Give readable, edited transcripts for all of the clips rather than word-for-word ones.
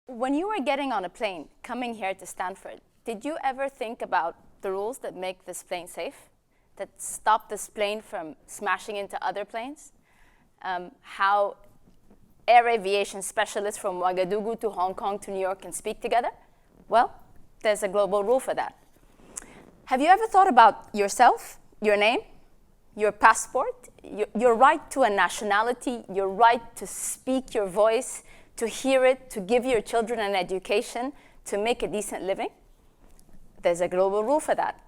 When you were getting on a plane coming here to Stanford, did you ever think about the rules that make this plane safe, that stop this plane from smashing into other planes? How air aviation specialists from Ouagadougou to Hong Kong to New York can speak together? Well, there's a global rule for that. Have you ever thought about yourself, your name, your passport, your right to a nationality, your right to speak your voice, to hear it, to give your children an education, to make a decent living? There's a global rule for that.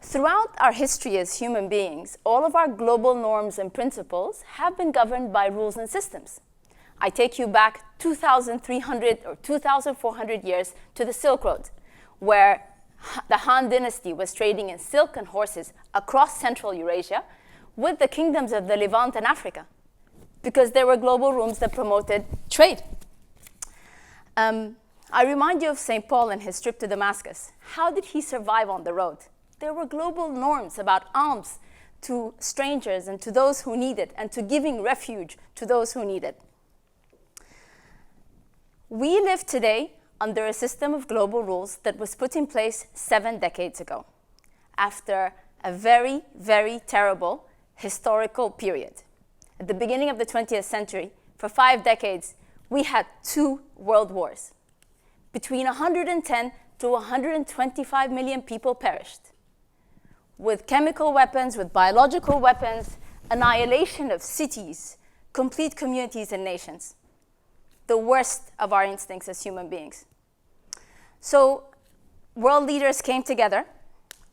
Throughout our history as human beings, all of our global norms and principles have been governed by rules and systems. I take you back 2,300 or 2,400 years to the Silk Road, where the Han Dynasty was trading in silk and horses across Central Eurasia with the kingdoms of the Levant and Africa, because there were global rules that promoted trade. I remind you of St. Paul and his trip to Damascus. How did he survive on the road? There were global norms about alms to strangers and to those who need it, and to giving refuge to those who need it. We live today under a system of global rules that was put in place 7 decades ago, after a very, very terrible historical period. At the beginning of the 20th century, for 5 decades, we had 2 world wars. Between 110 to 125 million people perished, with chemical weapons, with biological weapons, annihilation of cities, complete communities and nations. The worst of our instincts as human beings. So world leaders came together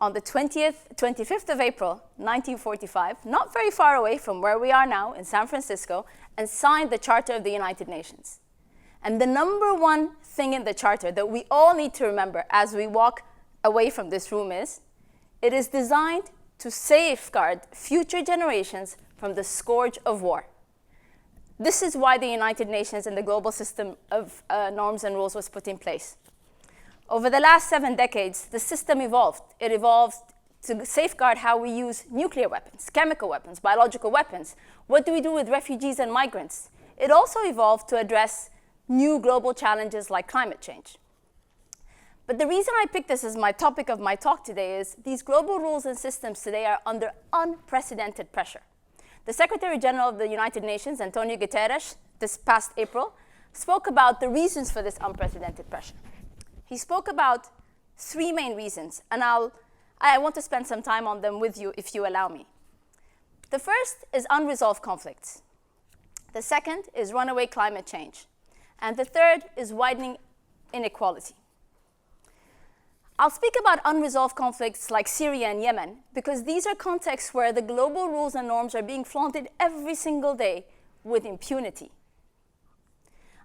on the 25th of April, 1945, not very far away from where we are now in San Francisco, and signed the Charter of the United Nations. And the number one thing in the Charter that we all need to remember as we walk away from this room is, it is designed to safeguard future generations from the scourge of war. This is why the United Nations and the global system of norms and rules was put in place. Over the last 7 decades, the system evolved. It evolved to safeguard how we use nuclear weapons, chemical weapons, biological weapons. What do we do with refugees and migrants? It also evolved to address new global challenges like climate change. But the reason I picked this as my topic of my talk today is these global rules and systems today are under unprecedented pressure. The Secretary General of the United Nations, Antonio Guterres, this past April, spoke about the reasons for this unprecedented pressure. He spoke about 3 main reasons, and I want to spend some time on them with you if you allow me. The first is unresolved conflicts. The second is runaway climate change. And the third is widening inequality. I'll speak about unresolved conflicts like Syria and Yemen, because these are contexts where the global rules and norms are being flaunted every single day with impunity.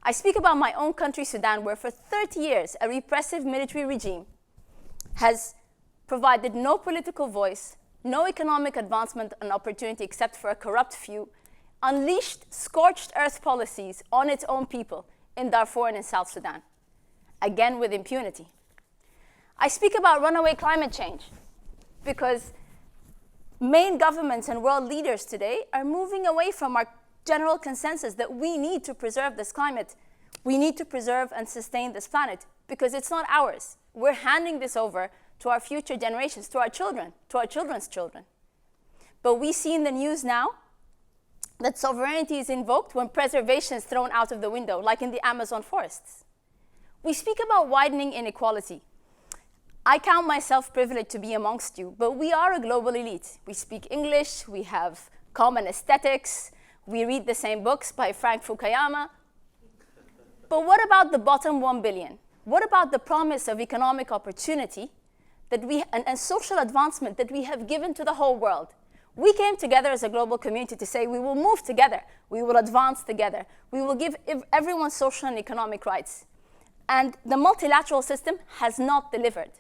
I speak about my own country, Sudan, where for 30 years, a repressive military regime has provided no political voice, no economic advancement and opportunity except for a corrupt few, unleashed scorched earth policies on its own people in Darfur and in South Sudan, again with impunity. I speak about runaway climate change because main governments and world leaders today are moving away from our general consensus that we need to preserve this climate. We need to preserve and sustain this planet because it's not ours. We're handing this over to our future generations, to our children, to our children's children. But we see in the news now that sovereignty is invoked when preservation is thrown out of the window, like in the Amazon forests. We speak about widening inequality. I count myself privileged to be amongst you, but we are a global elite. We speak English, we have common aesthetics, we read the same books by Frank Fukuyama. But what about the bottom 1 billion? What about the promise of economic opportunity that and social advancement that we have given to the whole world? We came together as a global community to say we will move together, we will advance together, we will give everyone social and economic rights. And the multilateral system has not delivered.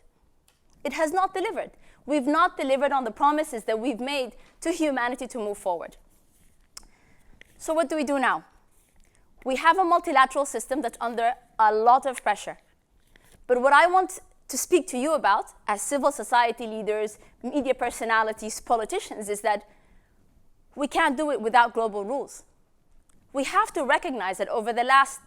It has not delivered. We've not delivered on the promises that we've made to humanity to move forward. So what do we do now? We have a multilateral system that's under a lot of pressure. But what I want to speak to you about as civil society leaders, media personalities, politicians, is that we can't do it without global rules. We have to recognize that over the last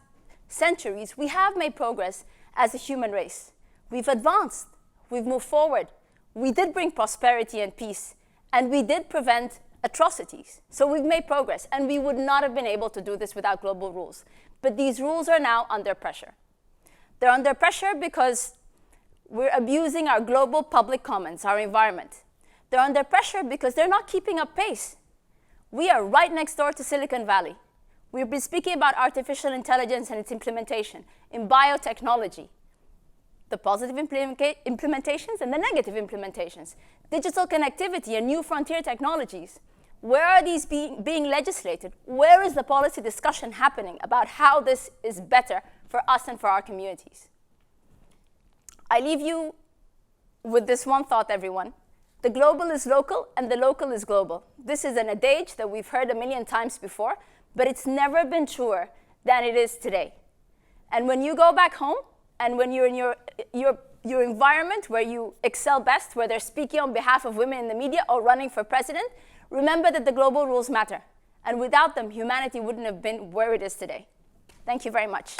centuries, we have made progress as a human race. We've advanced, we've moved forward, we did bring prosperity and peace, and we did prevent atrocities. So we've made progress, and we would not have been able to do this without global rules. But these rules are now under pressure. They're under pressure because we're abusing our global public commons, our environment. They're under pressure because they're not keeping up pace. We are right next door to Silicon Valley. We've been speaking about artificial intelligence and its implementation in biotechnology, the positive implementations and the negative implementations, digital connectivity and new frontier technologies. Where are these being legislated? Where is the policy discussion happening about how this is better for us and for our communities? I leave you with this one thought, everyone. The global is local and the local is global. This is an adage that we've heard a million times before, but it's never been truer than it is today. And when you go back home, and when you're in your environment where you excel best, where they're speaking on behalf of women in the media or running for president, remember that the global rules matter. And without them, humanity wouldn't have been where it is today. Thank you very much.